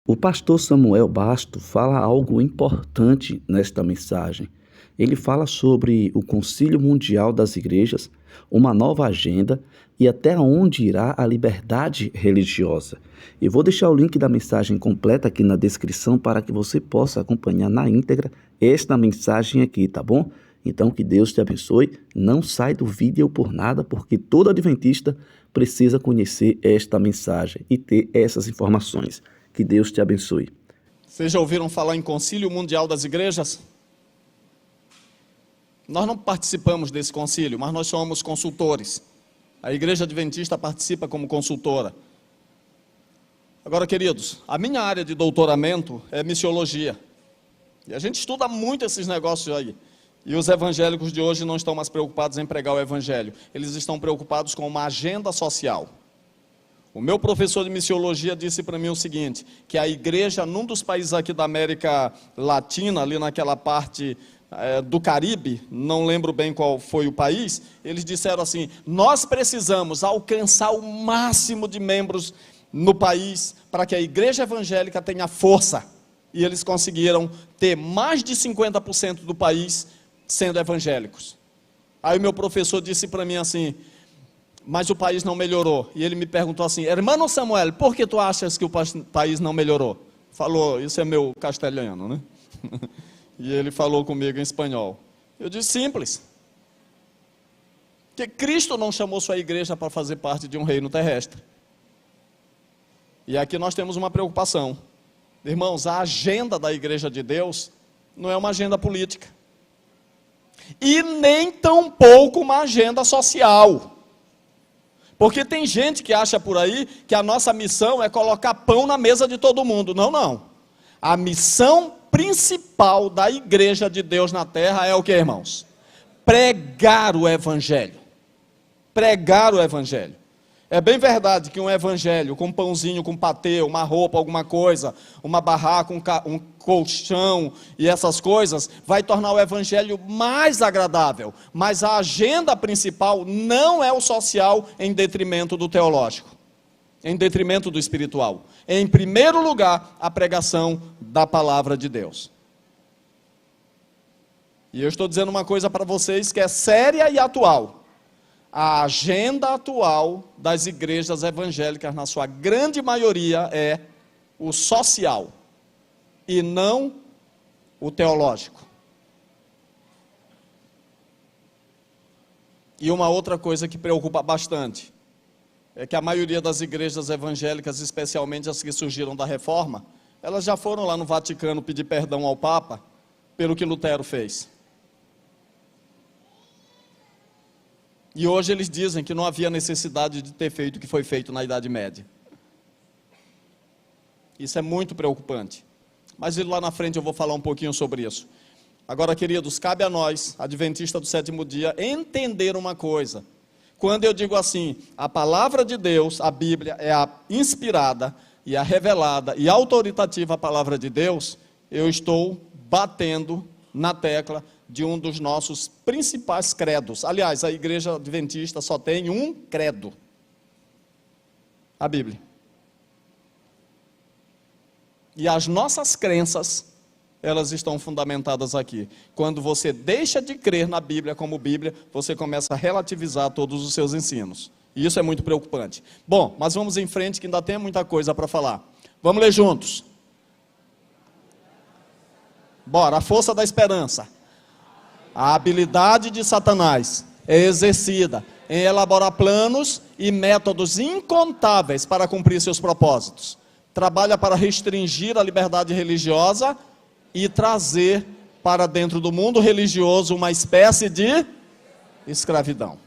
O pastor Samuel Basto fala algo importante nesta mensagem. Ele fala sobre o Concílio Mundial das Igrejas, uma nova agenda e até onde irá a liberdade religiosa. Eu vou deixar o link da mensagem completa aqui na descrição para que você possa acompanhar na íntegra esta mensagem aqui, tá bom? Então que Deus te abençoe, não sai do vídeo por nada, porque todo adventista precisa conhecer esta mensagem e ter essas informações. Que Deus te abençoe. Vocês já ouviram falar em Concílio Mundial das Igrejas? Nós não participamos desse concílio, mas nós somos consultores. A Igreja Adventista participa como consultora. Agora, queridos, a minha área de doutoramento é missiologia. E a gente estuda muito esses negócios aí. E os evangélicos de hoje não estão mais preocupados em pregar o evangelho. Eles estão preocupados com uma agenda social. O meu professor de missiologia disse para mim o seguinte, que a igreja, num dos países aqui da América Latina, ali naquela parte do Caribe, não lembro bem qual foi o país, eles disseram assim, nós precisamos alcançar o máximo de membros no país para que a igreja evangélica tenha força. E eles conseguiram ter mais de 50% do país sendo evangélicos. Aí o meu professor disse para mim assim, mas o país não melhorou. E ele me perguntou assim, irmão Samuel, por que tu achas que o país não melhorou? Falou, isso é meu castelhano, né? E ele falou comigo em espanhol. Eu disse, simples. Que Cristo não chamou sua igreja para fazer parte de um reino terrestre. E aqui nós temos uma preocupação. Irmãos, a agenda da igreja de Deus não é uma agenda política. E nem tampouco uma agenda social. Porque tem gente que acha por aí que a nossa missão é colocar pão na mesa de todo mundo. Não, não. A missão principal da igreja de Deus na terra é o que, irmãos? Pregar o evangelho. Pregar o evangelho. É bem verdade que um evangelho com um pãozinho, com patê, uma roupa, alguma coisa, uma barraca, um colchão e essas coisas, vai tornar o evangelho mais agradável. Mas a agenda principal não é o social em detrimento do teológico, em detrimento do espiritual. Em primeiro lugar, a pregação da palavra de Deus. E eu estou dizendo uma coisa para vocês que é séria e atual. A agenda atual das igrejas evangélicas, na sua grande maioria, é o social e não o teológico. E uma outra coisa que preocupa bastante é que a maioria das igrejas evangélicas, especialmente as que surgiram da Reforma, elas já foram lá no Vaticano pedir perdão ao Papa pelo que Lutero fez. E hoje eles dizem que não havia necessidade de ter feito o que foi feito na Idade Média. Isso é muito preocupante. Mas lá na frente eu vou falar um pouquinho sobre isso. Agora, queridos, cabe a nós, adventistas do sétimo dia, entender uma coisa. Quando eu digo assim, a palavra de Deus, a Bíblia, é a inspirada e a revelada e autoritativa palavra de Deus, eu estou batendo na tecla de um dos nossos principais credos. Aliás, a igreja adventista só tem um credo. A Bíblia. E as nossas crenças, elas estão fundamentadas aqui. Quando você deixa de crer na Bíblia como Bíblia, você começa a relativizar todos os seus ensinos. E isso é muito preocupante. Bom, mas vamos em frente que ainda tem muita coisa para falar. Vamos ler juntos. Bora, a força da esperança. A habilidade de Satanás é exercida em elaborar planos e métodos incontáveis para cumprir seus propósitos. Trabalha para restringir a liberdade religiosa e trazer para dentro do mundo religioso uma espécie de escravidão.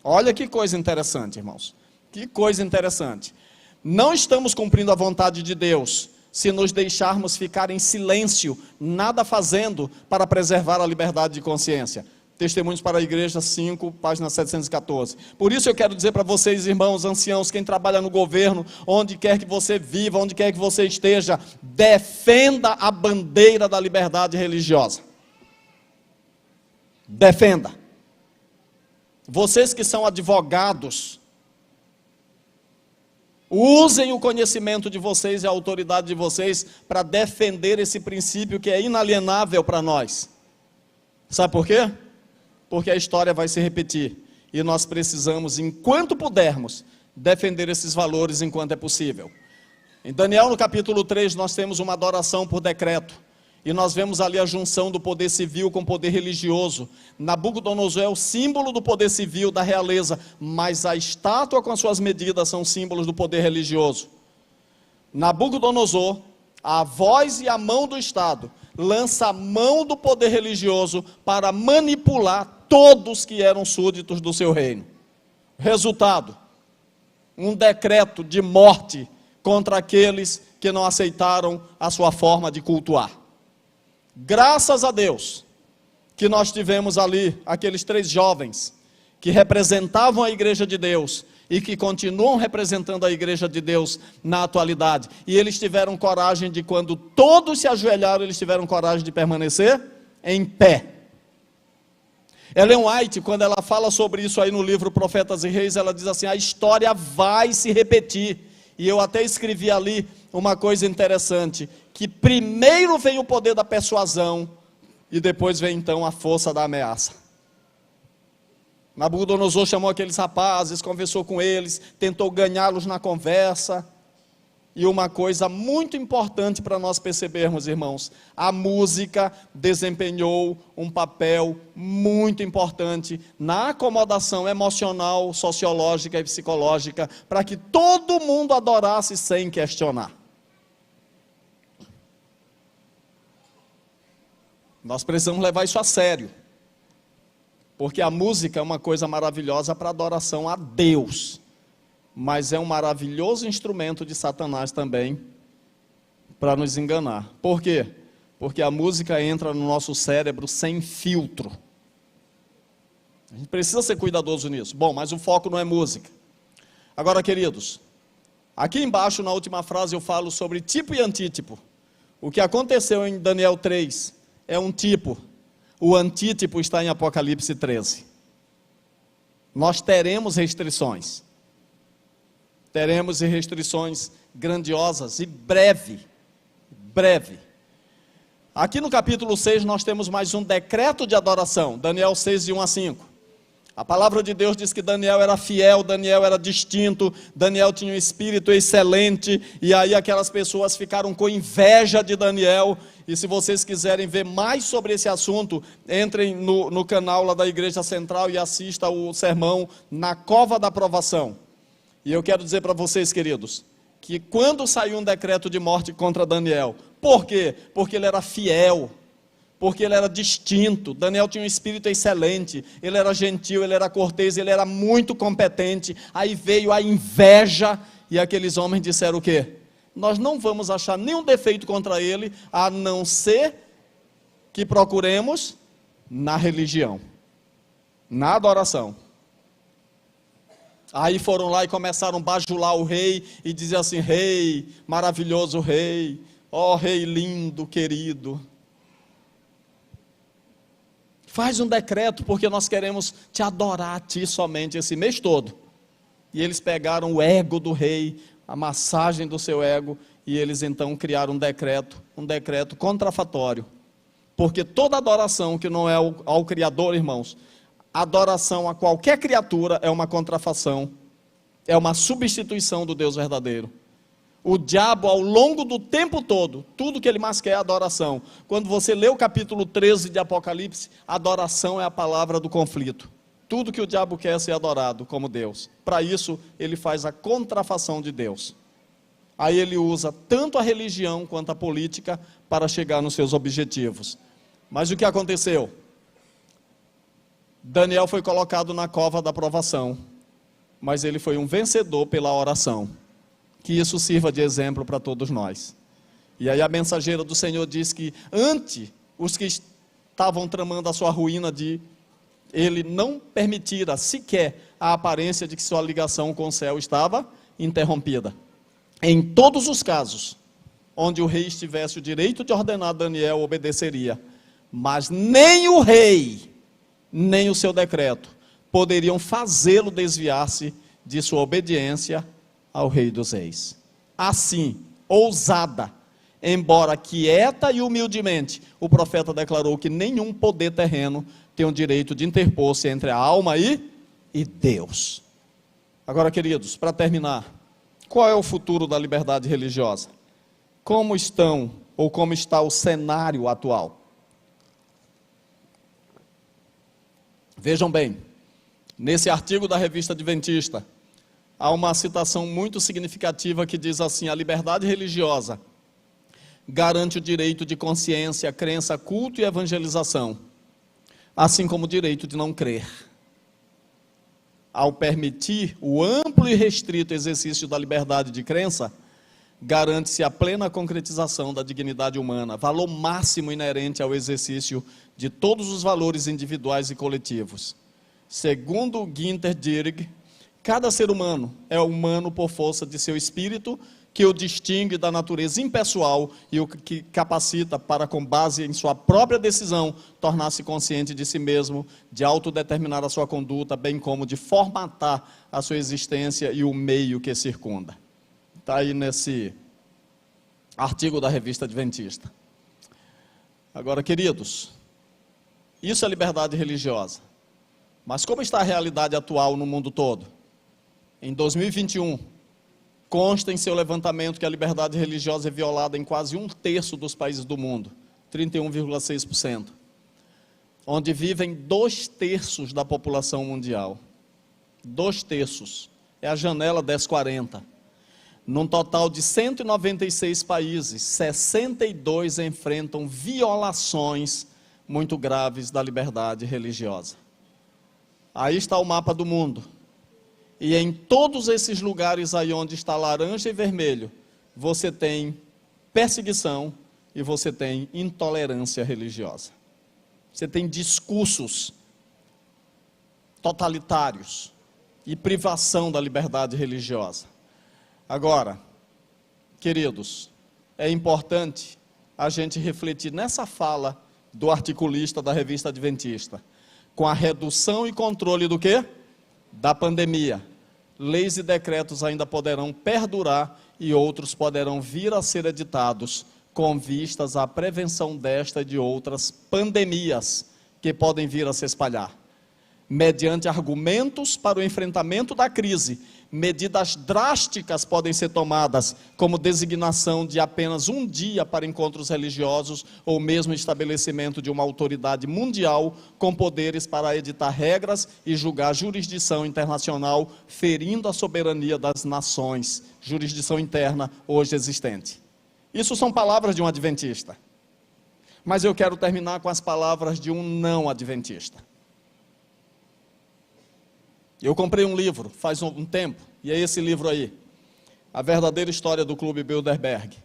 Olha que coisa interessante, irmãos. Que coisa interessante. Não estamos cumprindo a vontade de Deus se nos deixarmos ficar em silêncio, nada fazendo para preservar a liberdade de consciência. Testemunhos para a Igreja 5, página 714. Por isso eu quero dizer para vocês, irmãos, anciãos, quem trabalha no governo, onde quer que você viva, onde quer que você esteja, defenda a bandeira da liberdade religiosa. Defenda. Vocês que são advogados, Usem o conhecimento de vocês e a autoridade de vocês para defender esse princípio que é inalienável para nós. Sabe por quê? Porque a história vai se repetir. E nós precisamos, enquanto pudermos, defender esses valores enquanto é possível. Em Daniel, no capítulo 3, nós temos uma adoração por decreto. E nós vemos ali a junção do poder civil com o poder religioso. Nabucodonosor é o símbolo do poder civil, da realeza, mas a estátua com as suas medidas são símbolos do poder religioso. Nabucodonosor, a voz e a mão do Estado, lança a mão do poder religioso para manipular todos que eram súditos do seu reino. Resultado, um decreto de morte contra aqueles que não aceitaram a sua forma de cultuar. Graças a Deus que nós tivemos ali aqueles 3 jovens que representavam a igreja de Deus e que continuam representando a igreja de Deus na atualidade. E eles tiveram coragem de, quando todos se ajoelharam, eles tiveram coragem de permanecer em pé. Ellen White, quando ela fala sobre isso aí no livro Profetas e Reis, ela diz assim: a história vai se repetir. E eu até escrevi ali uma coisa interessante, que primeiro vem o poder da persuasão e depois vem então a força da ameaça. Nabucodonosor chamou aqueles rapazes, conversou com eles, tentou ganhá-los na conversa. E uma coisa muito importante para nós percebermos, irmãos, a música desempenhou um papel muito importante na acomodação emocional, sociológica e psicológica, para que todo mundo adorasse sem questionar. Nós precisamos levar isso a sério, porque a música é uma coisa maravilhosa para adoração a Deus, mas é um maravilhoso instrumento de Satanás também, para nos enganar. Por quê? Porque a música entra no nosso cérebro sem filtro. A gente precisa ser cuidadoso nisso. Bom, mas o foco não é música. Agora, queridos, aqui embaixo, na última frase, eu falo sobre tipo e antítipo. O que aconteceu em Daniel 3 é um tipo. O antítipo está em Apocalipse 13. Nós teremos restrições. Teremos restrições grandiosas e breve. Aqui no capítulo 6 nós temos mais um decreto de adoração, Daniel 6, de 1 a 5. A palavra de Deus diz que Daniel era fiel, Daniel era distinto, Daniel tinha um espírito excelente, e aí aquelas pessoas ficaram com inveja de Daniel. E se vocês quiserem ver mais sobre esse assunto, entrem no canal lá da Igreja Central e assista o sermão Na Cova da Provação. E eu quero dizer para vocês, queridos, que quando saiu um decreto de morte contra Daniel, por quê? Porque ele era fiel, porque ele era distinto. Daniel tinha um espírito excelente, ele era gentil, ele era cortês, ele era muito competente. Aí veio a inveja e aqueles homens disseram o quê? Nós não vamos achar nenhum defeito contra ele, a não ser que procuremos na religião, na adoração. Aí foram lá e começaram a bajular o rei e dizer assim: rei, maravilhoso rei, ó rei lindo, querido, faz um decreto porque nós queremos te adorar a ti somente esse mês todo. E eles pegaram o ego do rei, a massagem do seu ego, e eles então criaram um decreto contrafatório. Porque toda adoração que não é ao Criador, irmãos, adoração a qualquer criatura é uma contrafação, é uma substituição do Deus verdadeiro. O diabo, ao longo do tempo todo, tudo que ele mais quer é adoração. Quando você lê o capítulo 13 de Apocalipse, adoração é a palavra do conflito. Tudo que o diabo quer é ser adorado como Deus. Para isso, ele faz a contrafação de Deus. Aí ele usa tanto a religião quanto a política para chegar nos seus objetivos. Mas o que aconteceu? Daniel foi colocado na cova da provação, mas ele foi um vencedor pela oração. Que isso sirva de exemplo para todos nós. E aí a mensageira do Senhor diz que ante os que estavam tramando a sua ruína, ele não permitira sequer a aparência de que sua ligação com o céu estava interrompida. Em todos os casos onde o rei estivesse o direito de ordenar, Daniel obedeceria. Mas nem o rei, nem o seu decreto poderiam fazê-lo desviar-se de sua obediência ao Rei dos Reis. Assim, ousada, embora quieta e humildemente, o profeta declarou que nenhum poder terreno tem o direito de interpor-se entre a alma e Deus. Agora, queridos, para terminar, qual é o futuro da liberdade religiosa? Como está o cenário atual? Vejam bem, nesse artigo da Revista Adventista, há uma citação muito significativa que diz assim: a liberdade religiosa garante o direito de consciência, crença, culto e evangelização, assim como o direito de não crer. Ao permitir o amplo e restrito exercício da liberdade de crença, garante-se a plena concretização da dignidade humana, valor máximo inerente ao exercício de todos os valores individuais e coletivos. Segundo Günther Dierig, cada ser humano é humano por força de seu espírito, que o distingue da natureza impessoal e o que capacita para, com base em sua própria decisão, tornar-se consciente de si mesmo, de autodeterminar a sua conduta, bem como de formatar a sua existência e o meio que circunda. Está aí nesse artigo da Revista Adventista. Agora, queridos, isso é liberdade religiosa. Mas como está a realidade atual no mundo todo? Em 2021, consta em seu levantamento que a liberdade religiosa é violada em quase 1/3 dos países do mundo, 31,6%, onde vivem 2/3 da população mundial. 2/3, é a janela 1040. Num total de 196 países, 62 enfrentam violações muito graves da liberdade religiosa. Aí está o mapa do mundo. E em todos esses lugares aí onde está laranja e vermelho, você tem perseguição e você tem intolerância religiosa. Você tem discursos totalitários e privação da liberdade religiosa. Agora, queridos, é importante a gente refletir nessa fala do articulista da Revista Adventista. Com a redução e controle do quê? Da pandemia, leis e decretos ainda poderão perdurar e outros poderão vir a ser editados com vistas à prevenção desta e de outras pandemias que podem vir a se espalhar. Mediante argumentos para o enfrentamento da crise, medidas drásticas podem ser tomadas, como designação de apenas um dia para encontros religiosos ou mesmo estabelecimento de uma autoridade mundial com poderes para editar regras e julgar jurisdição internacional, ferindo a soberania das nações, jurisdição interna hoje existente. Isso são palavras de um adventista. Mas eu quero terminar com as palavras de um não adventista. Eu comprei um livro faz um tempo, e é esse livro aí, A Verdadeira História do Clube Bilderberg.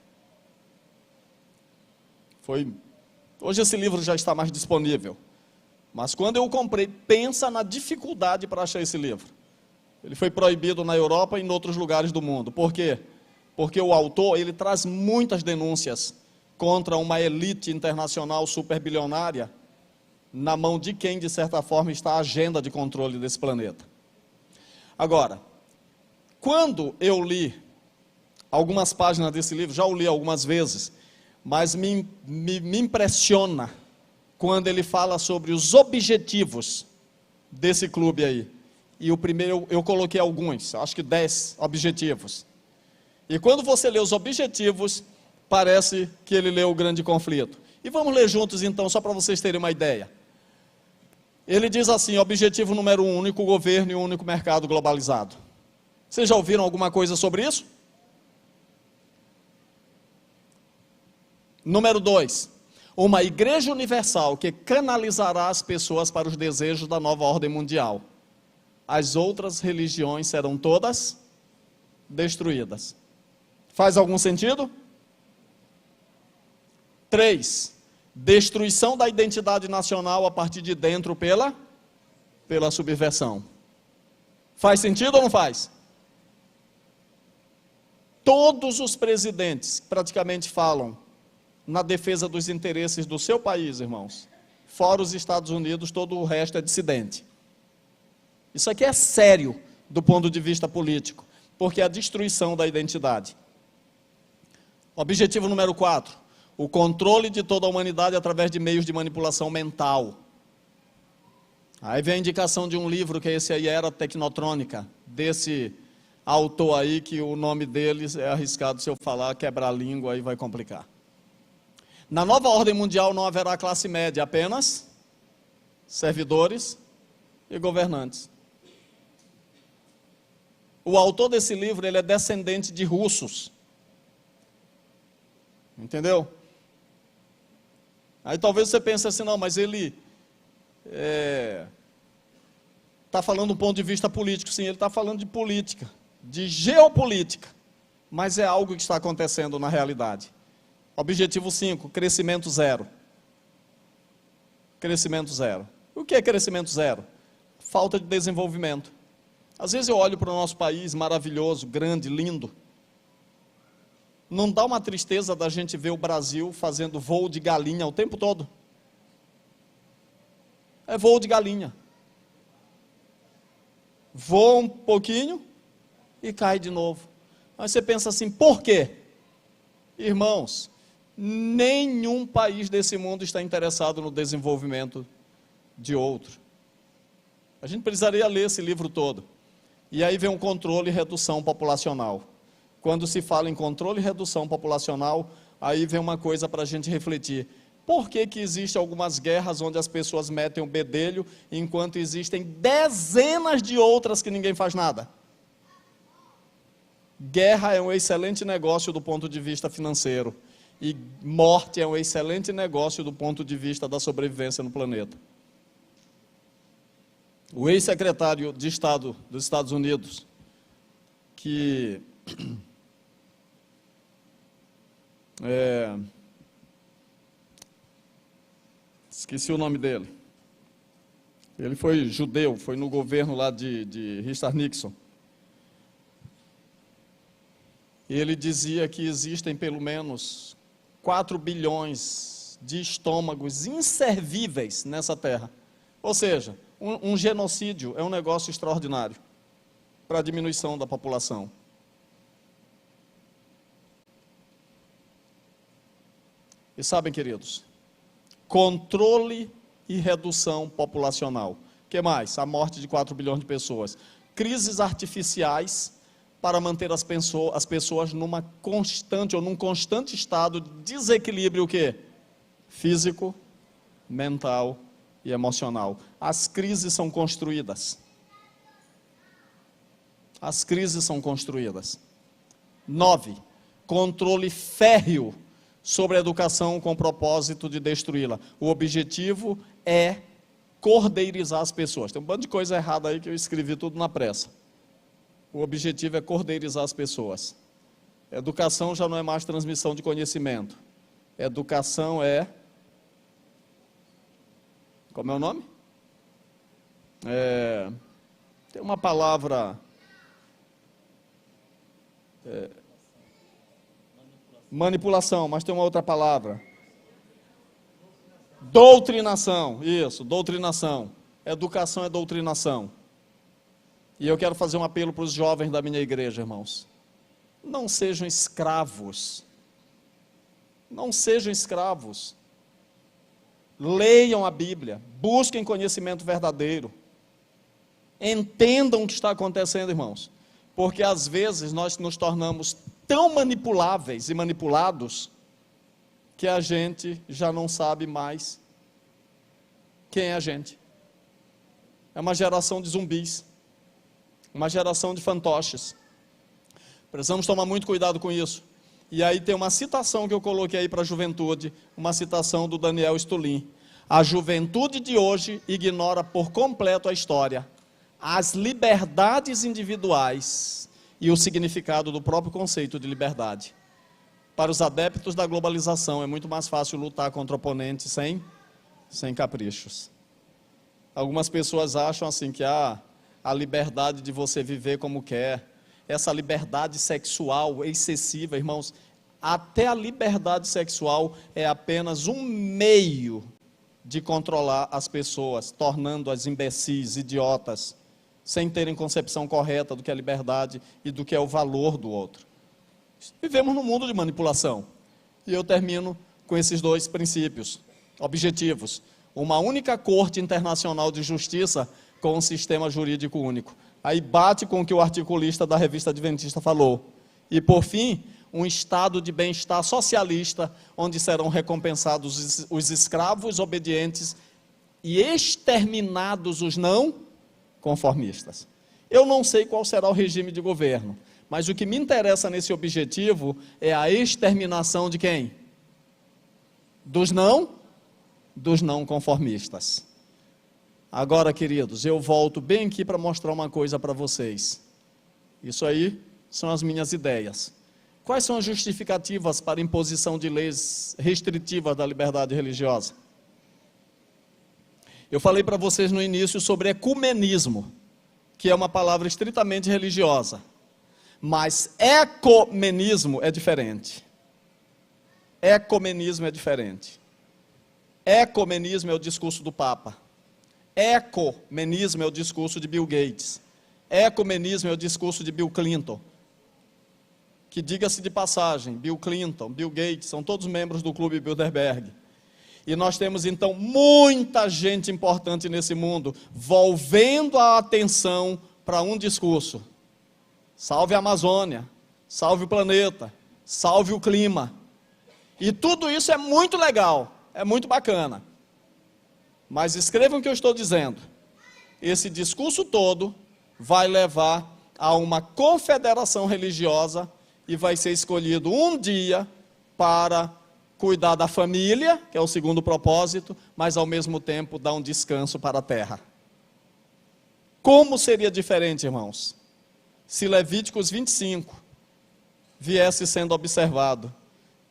Hoje esse livro já está mais disponível, mas quando eu o comprei, pensa na dificuldade para achar esse livro. Ele foi proibido na Europa e em outros lugares do mundo. Por quê? Porque o autor, ele traz muitas denúncias contra uma elite internacional superbilionária, na mão de quem, de certa forma, está a agenda de controle desse planeta. Agora, quando eu li algumas páginas desse livro, já o li algumas vezes, mas me impressiona quando ele fala sobre os objetivos desse clube aí. E o primeiro, eu coloquei alguns, acho que 10 objetivos. E quando você lê os objetivos, parece que ele leu o Grande Conflito. E vamos ler juntos então, só para vocês terem uma ideia. Ele diz assim: objetivo número 1, único governo e um único mercado globalizado. Vocês já ouviram alguma coisa sobre isso? Número 2, uma igreja universal que canalizará as pessoas para os desejos da nova ordem mundial. As outras religiões serão todas destruídas. Faz algum sentido? 3, destruição da identidade nacional a partir de dentro pela subversão. Faz sentido ou não faz? Todos os presidentes praticamente falam na defesa dos interesses do seu país, irmãos. Fora os Estados Unidos, todo o resto é dissidente. Isso aqui é sério do ponto de vista político, porque é a destruição da identidade. Objetivo número 4, o controle de toda a humanidade através de meios de manipulação mental. Aí vem a indicação de um livro, que é esse aí, Era Tecnotrônica, desse autor aí, que o nome dele é arriscado se eu falar, quebrar a língua, aí vai complicar. Na nova ordem mundial não haverá classe média, apenas servidores e governantes. O autor desse livro, ele é descendente de russos. Entendeu? Aí talvez você pense assim, não, mas ele está falando do ponto de vista político. Sim, ele está falando de política, de geopolítica, mas é algo que está acontecendo na realidade. Objetivo 5, crescimento zero. Crescimento zero. O que é crescimento zero? Falta de desenvolvimento. Às vezes eu olho para o nosso país maravilhoso, grande, lindo. Não dá uma tristeza da gente ver o Brasil fazendo voo de galinha o tempo todo? É voo de galinha. Voa um pouquinho e cai de novo. Aí você pensa assim, por quê? Irmãos, nenhum país desse mundo está interessado no desenvolvimento de outro. A gente precisaria ler esse livro todo. E aí vem um controle e redução populacional. Quando se fala em controle e redução populacional, aí vem uma coisa para a gente refletir. Por que existem algumas guerras onde as pessoas metem o bedelho, enquanto existem dezenas de outras que ninguém faz nada? Guerra é um excelente negócio do ponto de vista financeiro. E morte é um excelente negócio do ponto de vista da sobrevivência no planeta. O ex-secretário de Estado dos Estados Unidos, que esqueci o nome dele. Ele foi judeu, foi no governo lá de Richard Nixon. Ele dizia que existem pelo menos 4 bilhões de estômagos inservíveis nessa terra. Ou seja, um genocídio é um negócio extraordinário para a diminuição da população. E sabem, queridos, controle e redução populacional. O que mais? A morte de 4 bilhões de pessoas. Crises artificiais para manter as pessoas numa constante ou num constante estado de desequilíbrio o quê? Físico, mental e emocional. As crises são construídas. As crises são construídas. 9. Controle férreo sobre a educação com o propósito de destruí-la. O objetivo é cordeirizar as pessoas. Tem um bando de coisa errada aí que eu escrevi tudo na pressa. O objetivo é cordeirizar as pessoas. Educação já não é mais transmissão de conhecimento. Educação é... Como é o nome? Tem uma palavra... manipulação, mas tem uma outra palavra. Doutrinação, isso, doutrinação. Educação é doutrinação. E eu quero fazer um apelo para os jovens da minha igreja, irmãos. Não sejam escravos. Não sejam escravos. Leiam a Bíblia, busquem conhecimento verdadeiro. Entendam o que está acontecendo, irmãos. Porque às vezes nós nos tornamos tão manipuláveis e manipulados que a gente já não sabe mais quem é a gente. É uma geração de zumbis, uma geração de fantoches. Precisamos tomar muito cuidado com isso. E aí tem uma citação que eu coloquei aí para a juventude, uma citação do Daniel Stulin. A juventude de hoje ignora por completo a história, as liberdades individuais e o significado do próprio conceito de liberdade. Para os adeptos da globalização, é muito mais fácil lutar contra oponentes sem caprichos. Algumas pessoas acham assim que a liberdade de você viver como quer, essa liberdade sexual excessiva, irmãos, até a liberdade sexual é apenas um meio de controlar as pessoas, tornando-as imbecis, idiotas, sem terem concepção correta do que é liberdade e do que é o valor do outro. Vivemos num mundo de manipulação. E eu termino com esses dois princípios, objetivos. Uma única corte internacional de justiça com um sistema jurídico único. Aí bate com o que o articulista da Revista Adventista falou. E, por fim, um estado de bem-estar socialista, onde serão recompensados os escravos obedientes e exterminados os não conformistas. Eu não sei qual será o regime de governo, mas o que me interessa nesse objetivo é a exterminação de quem? Dos não conformistas. Agora, queridos, eu volto bem aqui para mostrar uma coisa para vocês. Isso aí são as minhas ideias. Quais são as justificativas para a imposição de leis restritivas da liberdade religiosa? Eu falei para vocês no início sobre ecumenismo, que é uma palavra estritamente religiosa. Mas ecumenismo é diferente. Ecumenismo é diferente. Ecumenismo é o discurso do Papa. Ecumenismo é o discurso de Bill Gates. Ecumenismo é o discurso de Bill Clinton. Que, diga-se de passagem, Bill Clinton, Bill Gates, são todos membros do Clube Bilderberg. E nós temos, então, muita gente importante nesse mundo, volvendo a atenção para um discurso. Salve a Amazônia, salve o planeta, salve o clima. E tudo isso é muito legal, é muito bacana. Mas escrevam o que eu estou dizendo. Esse discurso todo vai levar a uma confederação religiosa e vai ser escolhido um dia para cuidar da família, que é o segundo propósito, mas ao mesmo tempo dar um descanso para a terra. Como seria diferente, irmãos, se Levíticos 25 viesse sendo observado?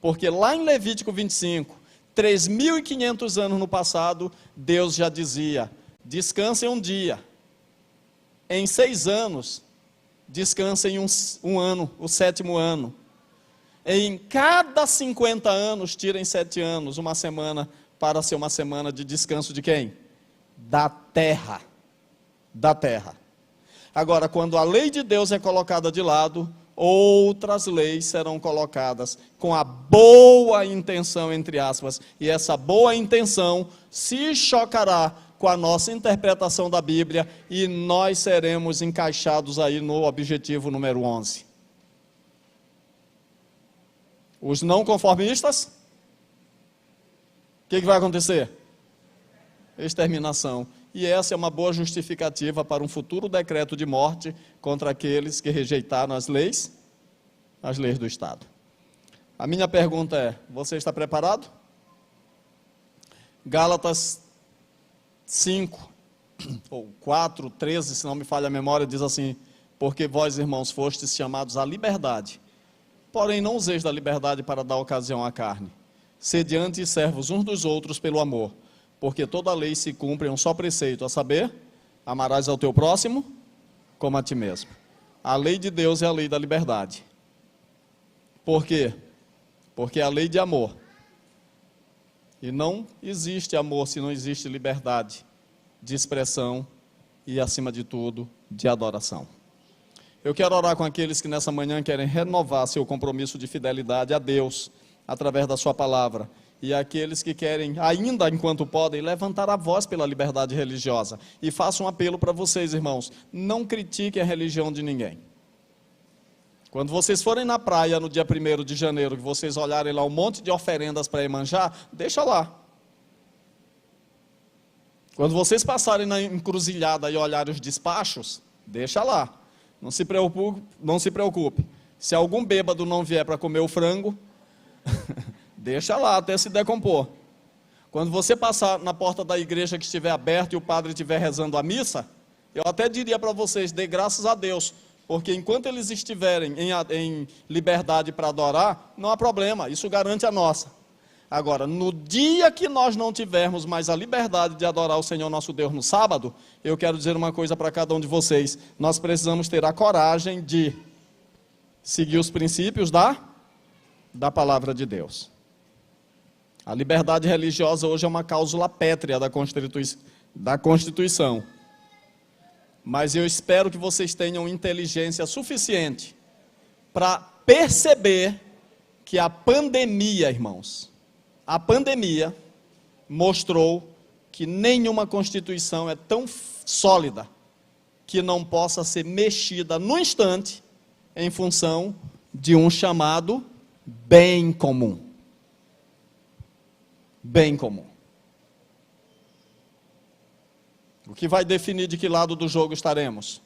Porque lá em Levítico 25, 3.500 anos no passado, Deus já dizia, descansem um dia. Em 6 anos, descansem um ano, o 7º ano. Em cada 50 anos, tirem 7 anos, uma semana, para ser uma semana de descanso de quem? Da terra. Da terra. Agora, quando a lei de Deus é colocada de lado, outras leis serão colocadas com a boa intenção, entre aspas, e essa boa intenção se chocará com a nossa interpretação da Bíblia e nós seremos encaixados aí no objetivo número 11. Os não conformistas, o que vai acontecer? Exterminação. E essa é uma boa justificativa para um futuro decreto de morte contra aqueles que rejeitaram as leis do Estado. A minha pergunta é, você está preparado? Gálatas 5, ou 4, 13, se não me falha a memória, diz assim, porque vós, irmãos, fostes chamados à liberdade, porém não useis da liberdade para dar ocasião à carne. Sede antes servos uns dos outros pelo amor, porque toda a lei se cumpre em um só preceito, a saber, amarás ao teu próximo como a ti mesmo. A lei de Deus é a lei da liberdade. Por quê? Porque é a lei de amor. E não existe amor se não existe liberdade de expressão e, acima de tudo, de adoração. Eu quero orar com aqueles que nessa manhã querem renovar seu compromisso de fidelidade a Deus, através da sua palavra, e aqueles que querem, ainda enquanto podem, levantar a voz pela liberdade religiosa. E faço um apelo para vocês, irmãos, não critiquem a religião de ninguém. Quando vocês forem na praia no dia 1º de janeiro, que vocês olharem lá um monte de oferendas para Iemanjá, deixa lá. Quando vocês passarem na encruzilhada e olharem os despachos, deixa lá. Não se preocupe. Se algum bêbado não vier para comer o frango, deixa lá até se decompor. Quando você passar na porta da igreja que estiver aberta e o padre estiver rezando a missa, eu até diria para vocês, dê graças a Deus, porque enquanto eles estiverem em liberdade para adorar, não há problema, isso garante a nossa. Agora, no dia que nós não tivermos mais a liberdade de adorar o Senhor nosso Deus no sábado, eu quero dizer uma coisa para cada um de vocês, nós precisamos ter a coragem de seguir os princípios da palavra de Deus. A liberdade religiosa hoje é uma cláusula pétrea da Constituição. mas eu espero que vocês tenham inteligência suficiente para perceber que a pandemia, irmãos, a pandemia mostrou que nenhuma Constituição é tão sólida que não possa ser mexida no instante em função de um chamado bem comum. Bem comum. O que vai definir de que lado do jogo estaremos?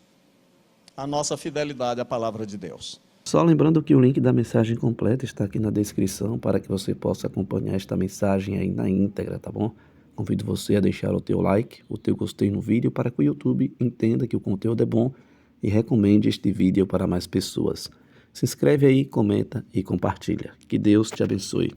A nossa fidelidade à palavra de Deus. Só lembrando que o link da mensagem completa está aqui na descrição para que você possa acompanhar esta mensagem aí na íntegra, tá bom? Convido você a deixar o teu like, o teu gostei no vídeo para que o YouTube entenda que o conteúdo é bom e recomende este vídeo para mais pessoas. Se inscreve aí, comenta e compartilha. Que Deus te abençoe.